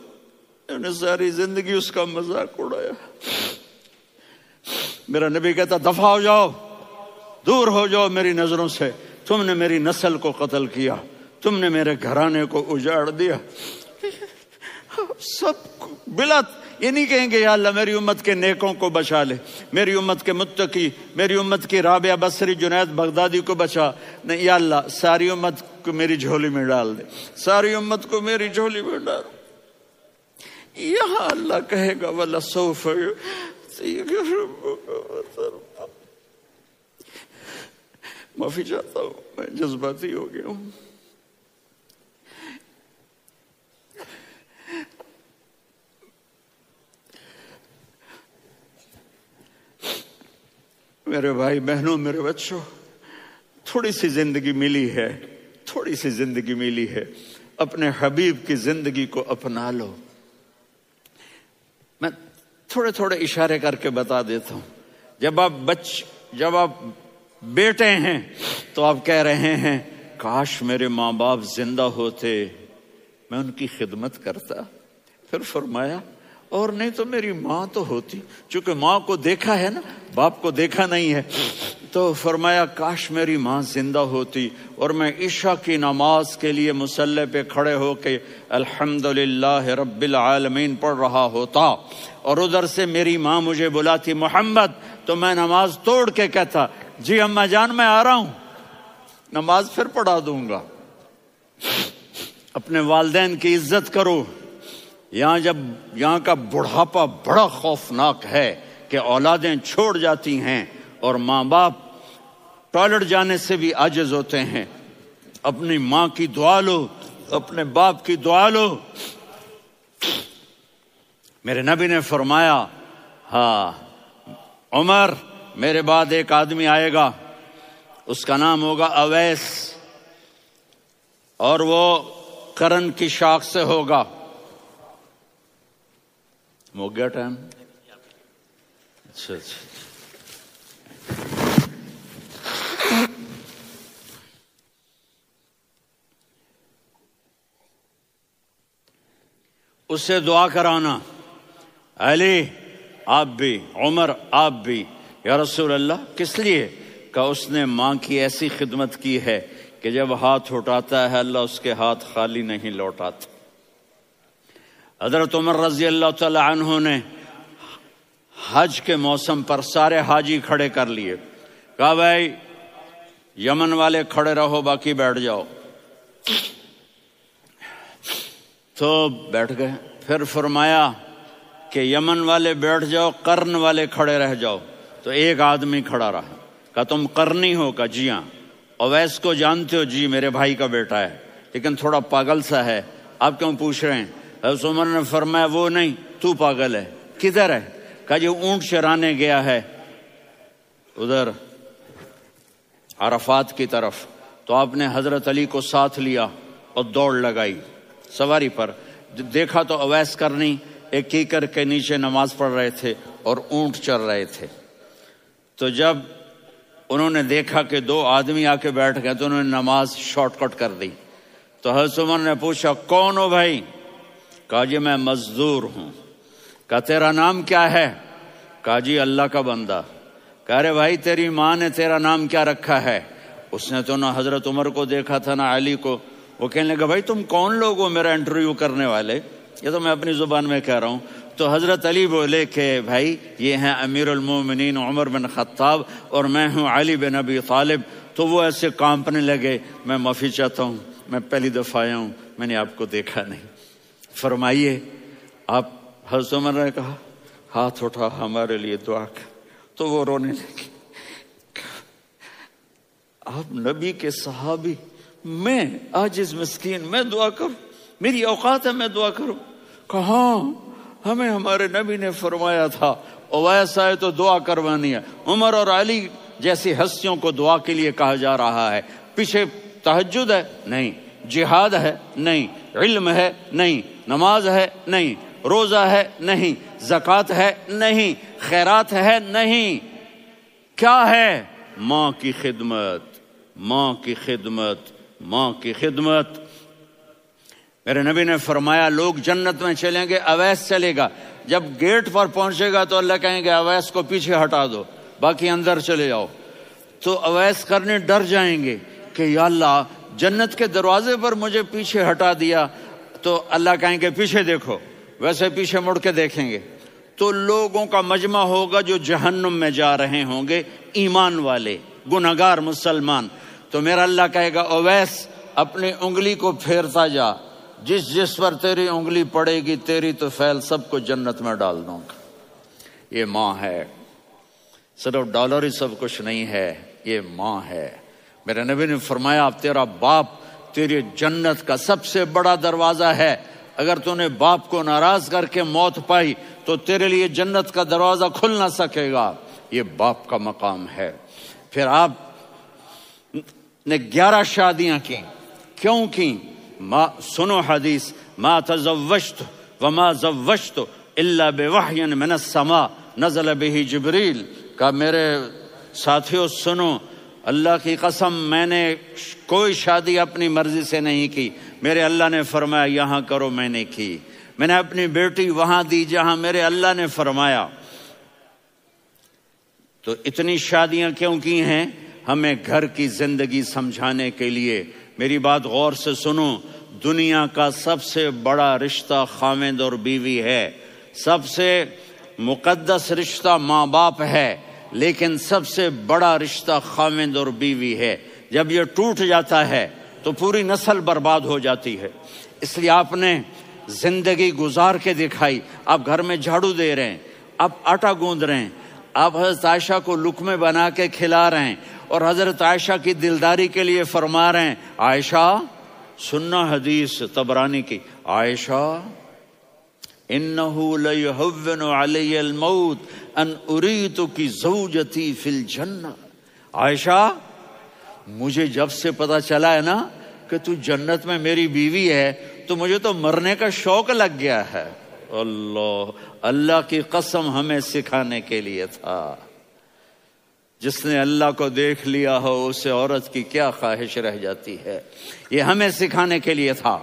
انہوں نے ساری زندگی اس کا مذاق اڑایا. میرا نبی کہتا دفع ہو جاؤ، دور ہو جاؤ میری نظروں سے، تم نے میری نسل کو قتل کیا، تم نے میرے گھرانے کو اجاڑ دیا. سب بلت یہ نہیں کہیں گے یا اللہ میری امت کے نیکوں کو بچا لے، میری امت کے متقی، میری امت کی رابعہ بصری، جنید بغدادی کو بچا. نہیں یا اللہ ساری امت کو میری جھولی میں ڈال دے، ساری امت کو میری جھولی میں ڈال. یہاں اللہ کہے گا وَلَسَوْفَ يُعْطِيكَ رَبُّكَ فَتَرْضَىٰ. معافی چاہتا ہوں میں جذباتی ہو گیا ہوں. میرے بھائی بہنوں، میرے بچوں، تھوڑی سی زندگی ملی ہے، تھوڑی سی زندگی ملی ہے، اپنے حبیب کی زندگی کو اپنا لو۔ میں تھوڑے تھوڑے اشارے کر کے بتا دیتا ہوں۔ جب آپ بیٹے ہیں تو آپ کہہ رہے ہیں کاش میرے ماں باپ زندہ ہوتے، میں ان کی خدمت کرتا۔ پھر فرمایا اور نہیں تو میری ماں تو ہوتی، چونکہ ماں کو دیکھا ہے نا، باپ کو دیکھا نہیں ہے، تو فرمایا کاش میری ماں زندہ ہوتی اور میں عشاء کی نماز کے لیے مصلی پہ کھڑے ہو کے الحمدللہ رب العالمین پڑھ رہا ہوتا، اور ادھر سے میری ماں مجھے بلاتی محمد، تو میں نماز توڑ کے کہتا جی اماں جان میں آ رہا ہوں، نماز پھر پڑھا دوں گا۔ اپنے والدین کی عزت کرو۔ یہاں کا بڑھاپا بڑا خوفناک ہے کہ اولادیں چھوڑ جاتی ہیں اور ماں باپ ٹوائلٹ جانے سے بھی عاجز ہوتے ہیں۔ اپنی ماں کی دعا لو، اپنے باپ کی دعا لو۔ میرے نبی نے فرمایا ہاں عمر، میرے بعد ایک آدمی آئے گا، اس کا نام ہوگا اویس، اور وہ قرن کی شاخ سے ہوگا۔ ہو گیا ٹائم؟ اچھا اس سے دعا کرانا، علی آپ بھی، عمر آپ بھی۔ یا رسول اللہ کس لیے؟ کہ اس نے ماں کی ایسی خدمت کی ہے کہ جب ہاتھ اٹھاتا ہے اللہ اس کے ہاتھ خالی نہیں لوٹاتا۔ حضرت عمر رضی اللہ تعالی عنہ نے حج کے موسم پر سارے حاجی کھڑے کر لیے، کہا بھائی یمن والے کھڑے رہو، باقی بیٹھ جاؤ۔ تو بیٹھ گئے۔ پھر فرمایا کہ یمن والے بیٹھ جاؤ، قرن والے کھڑے رہ جاؤ۔ تو ایک آدمی کھڑا رہا، کہا تم قرنی ہو؟ کہا جی ہاں۔ اویس کو جانتے ہو؟ جی میرے بھائی کا بیٹا ہے، لیکن تھوڑا پاگل سا ہے، آپ کیوں پوچھ رہے ہیں؟ حضرت عمر نے فرمایا وہ نہیں، تو پاگل ہے۔ کدھر ہے؟ کہا جی اونٹ چرانے گیا ہے ادھر عرفات کی طرف۔ تو آپ نے حضرت علی کو ساتھ لیا اور دوڑ لگائی سواری پر۔ دیکھا تو اویس کرنی ایک کیکر کے نیچے نماز پڑھ رہے تھے اور اونٹ چر رہے تھے۔ تو جب انہوں نے دیکھا کہ دو آدمی آ کے بیٹھ گئے تو انہوں نے نماز شارٹ کٹ کر دی۔ تو حضرت عمر نے پوچھا کون ہو بھائی؟ کہا جی میں مزدور ہوں۔ کہا تیرا نام کیا ہے؟ کہا جی اللہ کا بندہ۔ کہا رے بھائی تیری ماں نے تیرا نام کیا رکھا ہے؟ اس نے تو نہ حضرت عمر کو دیکھا تھا نہ علی کو۔ وہ کہنے لگا بھائی تم کون لوگ ہو میرا انٹرویو کرنے والے؟ یہ تو میں اپنی زبان میں کہہ رہا ہوں۔ تو حضرت علی بولے کہ بھائی یہ ہیں امیر المومنین عمر بن خطاب اور میں ہوں علی بن ابی طالب۔ تو وہ ایسے کانپنے لگے، میں معافی چاہتا ہوں، میں پہلی دفعہ آیا ہوں، میں نے آپ کو دیکھا نہیں، فرمائیے آپ۔ حضرت عمر نے کہا ہاتھ اٹھا ہمارے لیے دعا کر۔ تو وہ رونے لگے، آپ نبی کے صحابی، میں عاجز مسکین میں دعا کروں؟ میری اوقات ہے میں دعا کروں؟ کہاں، ہمیں ہمارے نبی نے فرمایا تھا اویس آئے تو دعا کروانی ہے۔ عمر اور علی جیسی ہستیوں کو دعا کے لیے کہا جا رہا ہے۔ پیچھے تہجد ہے؟ نہیں۔ جہاد ہے؟ نہیں۔ علم ہے؟ نہیں۔ نماز ہے؟ نہیں۔ روزہ ہے؟ نہیں۔ زکوٰۃ ہے؟ نہیں۔ خیرات ہے؟ نہیں۔ کیا ہے؟ ماں کی خدمت، ماں کی خدمت، ماں کی خدمت۔ میرے نبی نے فرمایا لوگ جنت میں چلیں گے، اویس چلے گا۔ جب گیٹ پر پہنچے گا تو اللہ کہیں گے اویس کو پیچھے ہٹا دو، باقی اندر چلے جاؤ۔ تو اویس کرنے ڈر جائیں گے کہ یا اللہ جنت کے دروازے پر مجھے پیچھے ہٹا دیا۔ تو اللہ کہیں گے پیچھے دیکھو، ویسے پیچھے مڑ کے دیکھیں گے تو لوگوں کا مجمع ہوگا جو جہنم میں جا رہے ہوں گے، ایمان والے، گنہگار مسلمان۔ تو میرا اللہ کہے گا اویس اپنی انگلی کو پھیرتا جا، جس جس پر تیری انگلی پڑے گی تیری تو فیل سب کو جنت میں ڈال دوں گا۔ یہ ماں ہے، صرف ڈالر ہی سب کچھ نہیں ہے، یہ ماں ہے۔ میرے نبی نے فرمایا اب تیرا باپ تیری جنت کا سب سے بڑا دروازہ ہے، اگر تو نے باپ کو ناراض کر کے موت پائی تو تیرے لیے جنت کا دروازہ کھل نہ سکے گا۔ یہ باپ کا مقام ہے۔ پھر آپ نے 11 شادیاں کی، کیوں کی؟ سنو حدیث، ما تزوجت وما زوجت الا بوحی من السماء نزل به جبریل، کہ میرے ساتھیوں سنو، اللہ کی قسم میں نے کوئی شادی اپنی مرضی سے نہیں کی، میرے اللہ نے فرمایا یہاں کرو، میں نے کی۔ میں نے اپنی بیٹی وہاں دی جہاں میرے اللہ نے فرمایا۔ تو اتنی شادیاں کیوں کی ہیں؟ ہمیں گھر کی زندگی سمجھانے کے لیے۔ میری بات غور سے سنو، دنیا کا سب سے بڑا رشتہ خاوند اور بیوی ہے، سب سے مقدس رشتہ ماں باپ ہے، لیکن سب سے بڑا رشتہ خاوند اور بیوی ہے۔ جب یہ ٹوٹ جاتا ہے تو پوری نسل برباد ہو جاتی ہے۔ اس لیے آپ نے زندگی گزار کے دکھائی۔ آپ گھر میں جھاڑو دے رہے ہیں، آپ آٹا گوندھ رہے ہیں، آپ حضرت عائشہ کو لقمے بنا کے کھلا رہے ہیں، اور حضرت عائشہ کی دلداری کے لیے فرما رہے ہیں، عائشہ سننا حدیث طبرانی کی، عائشہ انہو لیہون علی الموت ان اریتک زوجتی فی الجنہ، عائشہ مجھے جب سے پتا چلا ہے نا کہ تو جنت میں میری بیوی ہے تو مجھے تو مرنے کا شوق لگ گیا ہے۔ اللہ کی قسم ہمیں سکھانے کے لیے تھا۔ جس نے اللہ کو دیکھ لیا ہو اسے عورت کی کیا خواہش رہ جاتی ہے۔ یہ ہمیں سکھانے کے لیے تھا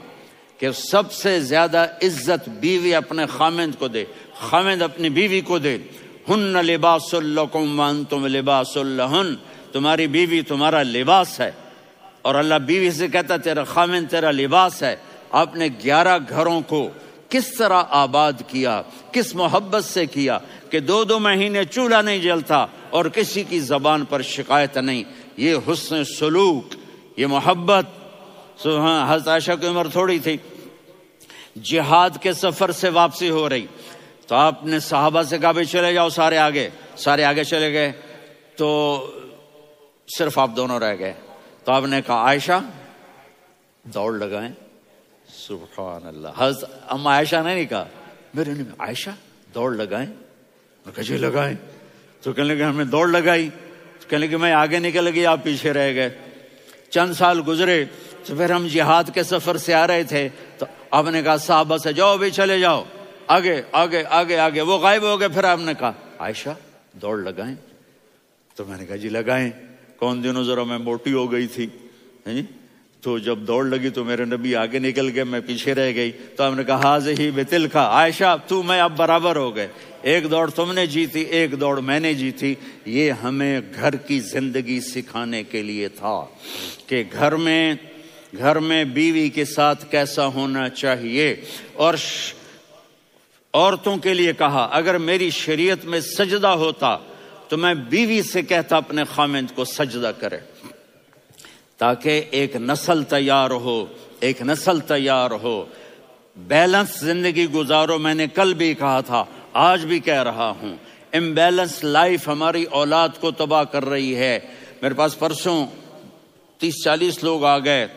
کہ سب سے زیادہ عزت بیوی اپنے خاوند کو دے، خاوند اپنی بیوی کو دے۔ ہن لباس لکم وانتم لباس لہن، تمہاری بیوی تمہارا لباس ہے، اور اللہ بیوی سے کہتا تیرا خاوند تیرا لباس ہے۔ آپ نے 11 گھروں کو کس طرح آباد کیا، کس محبت سے کیا کہ 2 مہینے چولہا نہیں جلتا اور کسی کی زبان پر شکایت نہیں۔ یہ حسن سلوک، یہ محبت۔ حضرت عائشہ کی عمر تھوڑی تھی، جہاد کے سفر سے واپسی ہو رہی، تو آپ نے صحابہ سے کہا بھائی چلے جاؤ، سارے آگے چلے گئے، تو صرف آپ دونوں رہ گئے۔ تو آپ نے کہا عائشہ دوڑ لگائیں۔ سبحان اللہ، حضرت اما عائشہ نے نہیں کہا، میرے نے عائشہ دوڑ لگائیں، میں کہا جی لگائیں۔ تو کہنے لگے ہمیں دوڑ لگائی، تو کہنے لگے میں آگے نکل گئی، آپ پیچھے رہ گئے۔ چند سال گزرے تو پھر ہم جہاد کے سفر سے آ رہے تھے، تو آپ نے کہا صحابہ سے جاؤ بھی چلے جاؤ، آگے آگے آگے آگے، وہ غائب ہو گئے۔ پھر آپ نے کہا عائشہ دوڑ لگائیں، تو میں نے کہا جی لگائیں۔ کون دنوں ذرا میں موٹی ہو گئی تھی، تو جب دوڑ لگی تو میرے نبی آگے نکل گئے، میں پیچھے رہ گئی۔ تو ہم نے کہا ہاذہ بتلک، عائشہ تو میں اب برابر ہو گئے، ایک دوڑ تم نے جیتی، ایک دوڑ میں نے جیتی۔ یہ ہمیں گھر کی زندگی سکھانے کے لیے تھا کہ گھر میں بیوی کے ساتھ کیسا ہونا چاہیے۔ اور عورتوں کے لیے کہا اگر میری شریعت میں سجدہ ہوتا تو میں بیوی سے کہتا اپنے خاوند کو سجدہ کرے، تاکہ ایک نسل تیار ہو، بیلنس زندگی گزارو۔ میں نے کل بھی کہا تھا، آج بھی کہہ رہا ہوں، امبیلنس لائف ہماری اولاد کو تباہ کر رہی ہے۔ میرے پاس پرسوں 30-40 لوگ آ گئے،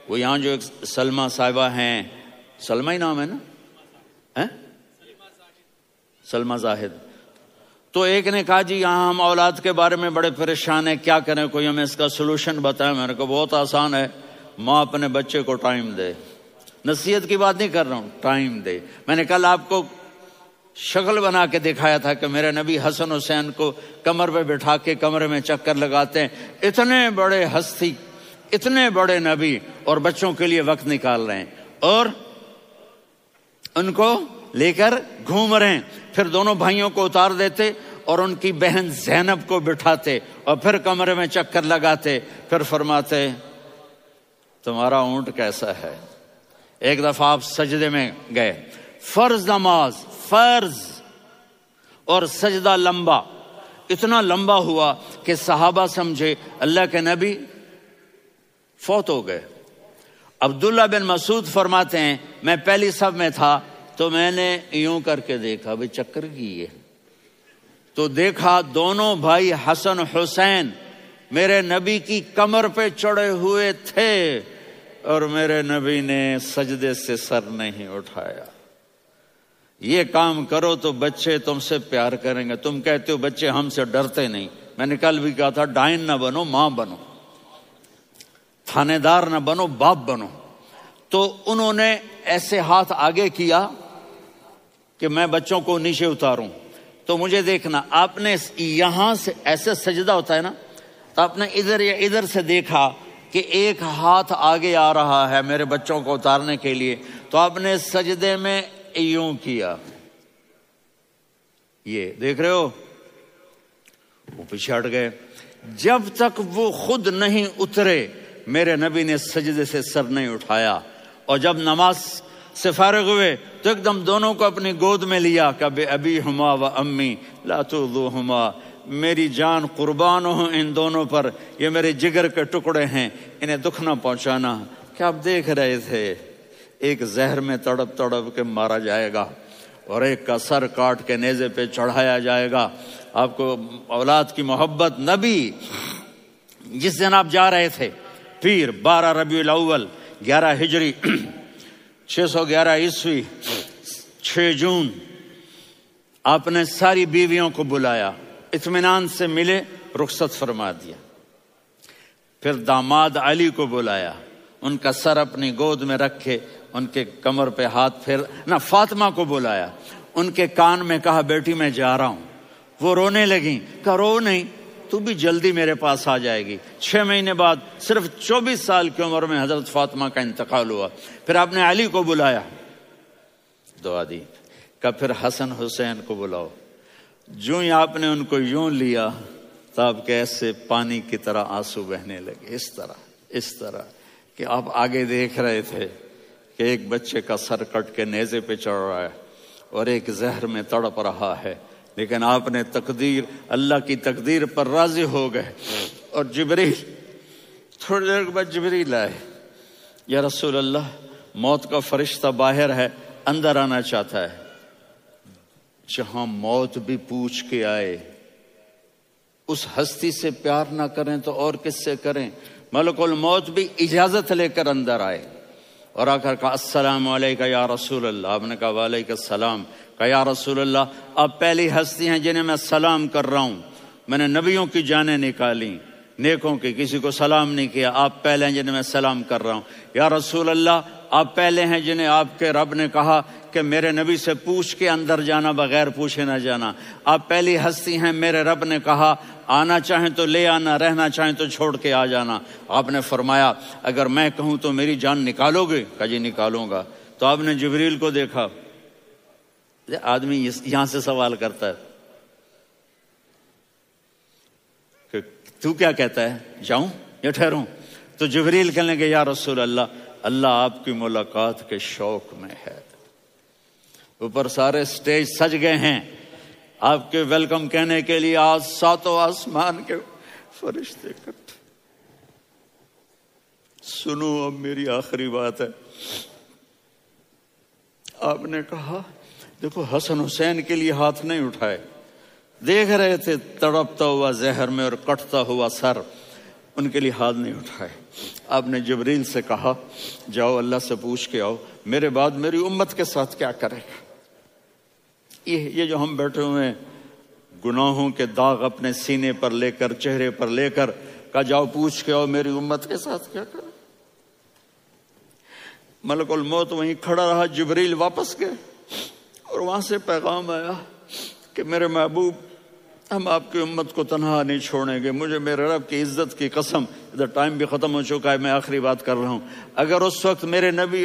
وہ یہاں جو ایک سلمہ صاحبہ ہیں، سلمہ ہی نام ہے نا، سلمہ زاہد، تو ایک نے کہا جی یہاں ہم اولاد کے بارے میں بڑے پریشان ہیں، کیا کریں، کوئی ہمیں اس کا سلوشن بتائیں۔ میں نے کہا بہت آسان ہے، ماں اپنے بچے کو ٹائم دے، نصیحت کی بات نہیں کر رہا ہوں، ٹائم دے۔ میں نے کل آپ کو شکل بنا کے دکھایا تھا کہ میرے نبی حسن حسین کو کمر پہ بٹھا کے کمرے میں چکر لگاتے ہیں، اتنے بڑے ہستی، اتنے بڑے نبی، اور بچوں کے لیے وقت نکال رہے ہیں اور ان کو لے کر گھوم رہے ہیں۔ پھر دونوں بھائیوں کو اتار دیتے اور ان کی بہن زینب کو بٹھاتے اور پھر کمرے میں چکر لگاتے، پھر فرماتے تمہارا اونٹ کیسا ہے۔ ایک دفعہ آپ سجدے میں گئے، فرض نماز، فرض، اور سجدہ لمبا، اتنا لمبا ہوا کہ صحابہ سمجھے اللہ کے نبی فوت ہو گئے۔ عبداللہ بن مسعود فرماتے ہیں میں پہلی صف میں تھا تو میں نے یوں کر کے دیکھا، بھئی چکر کی ہے، تو دیکھا دونوں بھائی حسن حسین میرے نبی کی کمر پہ چڑھے ہوئے تھے اور میرے نبی نے سجدے سے سر نہیں اٹھایا۔ یہ کام کرو تو بچے تم سے پیار کریں گے. تم کہتے ہو بچے ہم سے ڈرتے نہیں. میں نے کل بھی کہا تھا ڈائن نہ بنو، ماں بنو، تھانے دار نہ بنو، باپ بنو. تو انہوں نے ایسے ہاتھ آگے کیا کہ میں بچوں کو نیچے اتاروں. تو مجھے دیکھنا، آپ نے یہاں سے ایسے سجدہ ہوتا ہے نا، تو آپ نے ادھر یا ادھر سے دیکھا کہ ایک ہاتھ آگے آ رہا ہے میرے بچوں کو اتارنے کے لیے، تو آپ نے سجدے میں یوں کیا. یہ دیکھ رہے ہو، وہ پیچھے ہٹ گئے. جب تک وہ خود نہیں اترے میرے نبی نے سجدے سے سر نہیں اٹھایا. اور جب نماز سے فارغ ہوئے تو ایک دم دونوں کو اپنی گود میں لیا کہ بے ابی ہما و امی لا تؤذوہما، میری جان قربان ہو ان دونوں پر، یہ میرے جگر کے ٹکڑے ہیں، انہیں دکھ نہ پہنچانا. کیا آپ دیکھ رہے تھے ایک زہر میں تڑپ تڑپ کے مارا جائے گا اور ایک کا سر کاٹ کے نیزے پہ چڑھایا جائے گا. آپ کو اولاد کی محبت. نبی جس دن آپ جا رہے تھے پیر 12 ربیع الاول 11 ہجری 611 عیسوی 6 جون، آپ نے ساری بیویوں کو بلایا، اطمینان سے ملے، رخصت فرما دیا. پھر داماد علی کو بلایا، ان کا سر اپنی گود میں رکھے، ان کے کمر پہ ہاتھ پھیر نہ. فاطمہ کو بلایا، ان کے کان میں کہا بیٹی میں جا رہا ہوں. وہ رونے لگیں. کہا رو نہیں، تو بھی جلدی میرے پاس آ جائے گی. 6 مہینے بعد صرف 24 سال کی عمر میں حضرت فاطمہ کا انتقال ہوا. پھر آپ نے علی کو بلایا، دعا دی. کہا پھر حسن حسین کو بلاؤ. جو ہی آپ نے ان کو یوں لیا تو آپ کے ایسے پانی کی طرح آنسو بہنے لگے. اس طرح کہ آپ آگے دیکھ رہے تھے کہ ایک بچے کا سر کٹ کے نیزے پہ چڑھ رہا ہے اور ایک زہر میں تڑپ رہا ہے، لیکن آپ نے تقدیر، اللہ کی تقدیر پر راضی ہو گئے. اور جبریل تھوڑی دیر کے بعد جبریل آئے. یا رسول اللہ، موت کا فرشتہ باہر ہے، اندر آنا چاہتا ہے. جہاں موت بھی پوچھ کے آئے، اس ہستی سے پیار نہ کریں تو اور کس سے کریں. ملک الموت بھی اجازت لے کر اندر آئے اور آ کر کہا السلام علیکہ یا رسول اللہ. آپ نے کہا وعلیکم السلام. کہا یا رسول اللہ، آپ پہلی ہستی ہیں جنہیں میں سلام کر رہا ہوں. میں نے نبیوں کی جانیں نکالی، نیکوں کی، کسی کو سلام نہیں کیا. آپ پہلے ہیں جنہیں میں سلام کر رہا ہوں. یا رسول اللہ، آپ پہلے ہیں جنہیں آپ کے رب نے کہا کہ میرے نبی سے پوچھ کے اندر جانا، بغیر پوچھے نہ جانا. آپ پہلی ہستی ہیں میرے رب نے کہا آنا چاہیں تو لے آنا، رہنا چاہیں تو چھوڑ کے آ جانا. آپ نے فرمایا اگر میں کہوں تو میری جان نکالو گے؟ کہا جی نکالوں گا. تو آپ نے جبریل کو دیکھا. آدمی یہاں سے سوال کرتا ہے کہ تو کیا کہتا ہے، جاؤں یا ٹھہروں؟ تو جبریل کہنے لگے یا رسول اللہ، اللہ آپ کی ملاقات کے شوق میں ہے. اوپر سارے سٹیج سج گئے ہیں آپ کے ویلکم کہنے کے لیے. آج 7 آسمان کے فرشتے اکٹھے. سنو اب میری آخری بات ہے. آپ نے کہا دیکھو حسن حسین کے لیے ہاتھ نہیں اٹھائے، دیکھ رہے تھے تڑپتا ہوا زہر میں اور کٹتا ہوا سر، ان کے لیے ہاتھ نہیں اٹھائے. آپ نے جبریل سے کہا جاؤ اللہ سے پوچھ کے آؤ میرے بعد میری امت کے ساتھ کیا کرے گا. یہ جو ہم بیٹھے ہوئے ہیں گناہوں کے داغ اپنے سینے پر لے کر، چہرے پر لے کر، کہا جاؤ پوچھ کے آؤ میری امت کے ساتھ کیا کرے. ملک الموت وہیں کھڑا رہا. جبریل واپس گئے اور وہاں سے پیغام آیا کہ میرے محبوب، ہم آپ کی امت کو تنہا نہیں چھوڑیں گے. مجھے میرے رب کی عزت کی قسم، ادھر ٹائم بھی ختم ہو چکا ہے، میں آخری بات کر رہا ہوں، اگر اس وقت میرے نبی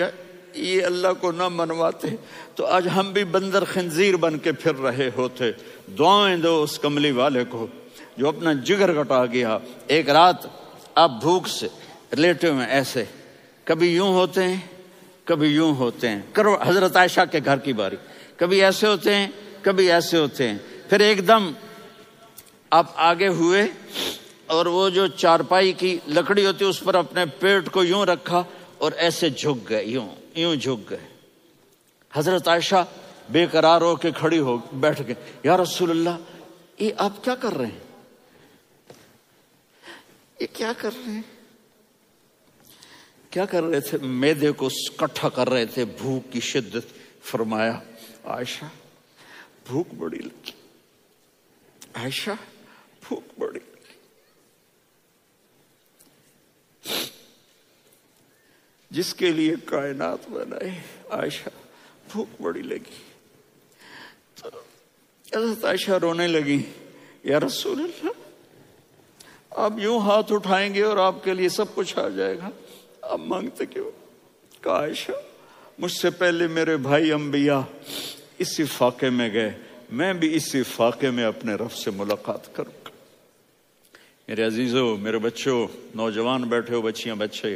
یہ اللہ کو نہ منواتے تو آج ہم بھی بندر خنزیر بن کے پھر رہے ہوتے. دعائیں دو اس کملی والے کو جو اپنا جگر کٹا گیا. ایک رات آپ بھوک سے لیٹے ہوئے ایسے، کبھی یوں ہوتے ہیں کبھی یوں ہوتے ہیں. کرو حضرت عائشہ کے گھر کی باری، کبھی ایسے ہوتے ہیں کبھی ایسے ہوتے ہیں. پھر ایک دم آپ آگے ہوئے اور وہ جو چارپائی کی لکڑی ہوتی اس پر اپنے پیٹ کو یوں رکھا اور ایسے جھک گئے، یوں جھک گئے. حضرت عائشہ بے قرار ہو کے کھڑی ہو بیٹھ گئے. یا رسول اللہ، یہ آپ کیا کر رہے ہیں؟ یہ کیا کر رہے ہیں؟ کیا کر رہے تھے؟ معدے کو اکٹھا کر رہے تھے، بھوک کی شدت. فرمایا عائشہ بھوک بڑی لگی، عائشہ بھوک بڑی لگی۔ جس کے لیے کائنات بنائے عائشہ بھوک بڑی لگی۔ تو حضرت عائشہ رونے لگی، یا رسول اللہ آپ یوں ہاتھ اٹھائیں گے اور آپ کے لیے سب کچھ آ جائے گا، آپ مانگتے کیوں؟ کہا عائشہ مجھ سے پہلے میرے بھائی انبیاء اسی فاقے میں گئے، میں بھی اسی فاقے میں اپنے رب سے ملاقات کروں گا۔ میرے عزیزوں، میرے بچوں، نوجوان بیٹھے ہو، بچیاں بچے،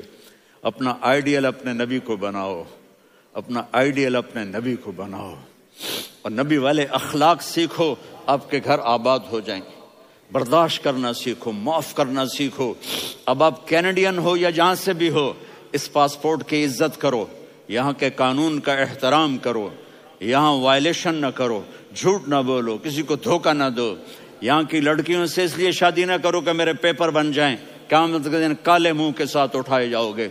اپنا آئیڈیل اپنے نبی کو بناؤ، اپنا آئیڈیل اپنے نبی کو بناؤ، اور نبی والے اخلاق سیکھو، آپ کے گھر آباد ہو جائیں گے۔ برداشت کرنا سیکھو، معاف کرنا سیکھو۔ اب آپ کینیڈین ہو یا جہاں سے بھی ہو، اس پاسپورٹ کی عزت کرو، یہاں کے قانون کا احترام کرو، یہاں وائلیشن نہ کرو، جھوٹ نہ بولو، کسی کو دھوکہ نہ دو۔ یہاں کی لڑکیوں سے اس لیے شادی نہ کرو کہ میرے پیپر بن جائیں، قیامت کے دن کالے منہ کے ساتھ اٹھائے جاؤ گے۔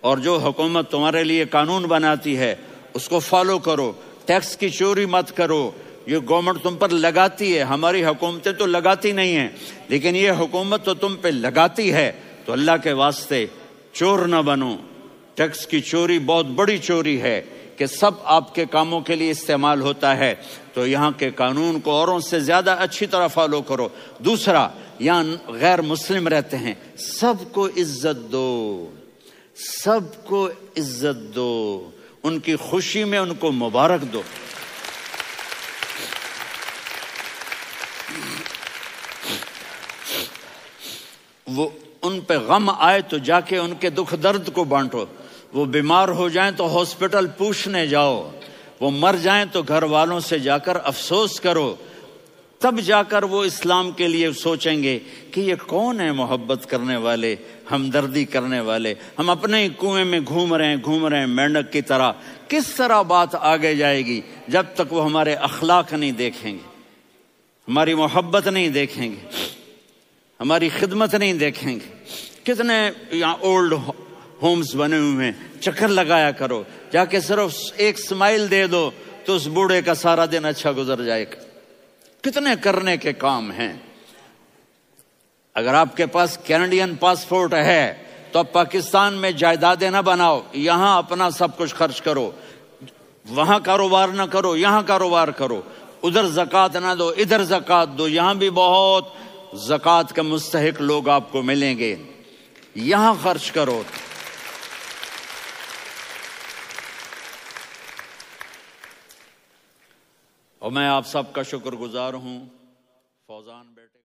اور جو حکومت تمہارے لیے قانون بناتی ہے اس کو فالو کرو، ٹیکس کی چوری مت کرو۔ یہ گورنمنٹ تم پر لگاتی ہے، ہماری حکومتیں تو لگاتی نہیں ہیں، لیکن یہ حکومت تو تم پہ لگاتی ہے، تو اللہ کے واسطے چور نہ بنو۔ ٹیکس کی چوری بہت بڑی چوری ہے کہ سب آپ کے کاموں کے لیے استعمال ہوتا ہے، تو یہاں کے قانون کو اوروں سے زیادہ اچھی طرح فالو کرو۔ دوسرا، یہاں غیر مسلم رہتے ہیں، سب کو عزت دو، سب کو عزت دو، ان کی خوشی میں ان کو مبارک دو۔ وہ ان پہ غم آئے تو جا کے ان کے دکھ درد کو بانٹو، وہ بیمار ہو جائیں تو ہاسپٹل پوچھنے جاؤ، وہ مر جائیں تو گھر والوں سے جا کر افسوس کرو، تب جا کر وہ اسلام کے لیے سوچیں گے کہ یہ کون ہے محبت کرنے والے، ہمدردی کرنے والے۔ ہم اپنے ہی کنویں میں گھوم رہے ہیں مینڈک کی طرح۔ کس طرح بات آگے جائے گی جب تک وہ ہمارے اخلاق نہیں دیکھیں گے، ہماری محبت نہیں دیکھیں گے، ہماری خدمت نہیں دیکھیں گے۔ کتنے یہاں اولڈ ہومز بنے ہوئے ہیں، چکر لگایا کرو، جا کے صرف ایک سمائل دے دو تو اس بوڑھے کا سارا دن اچھا گزر جائے گا۔ کتنے کرنے کے کام ہیں۔ اگر آپ کے پاس کینیڈین پاسپورٹ ہے تو اب پاکستان میں جائیدادیں نہ بناؤ، یہاں اپنا سب کچھ خرچ کرو، وہاں کاروبار نہ کرو، یہاں کاروبار کرو، ادھر زکوٰۃ نہ دو، ادھر زکوٰۃ دو، یہاں بھی بہت زکوٰۃ کے مستحق لوگ آپ کو ملیں گے، یہاں خرچ کرو۔ اور میں آپ سب کا شکر گزار ہوں، فوزان بیٹے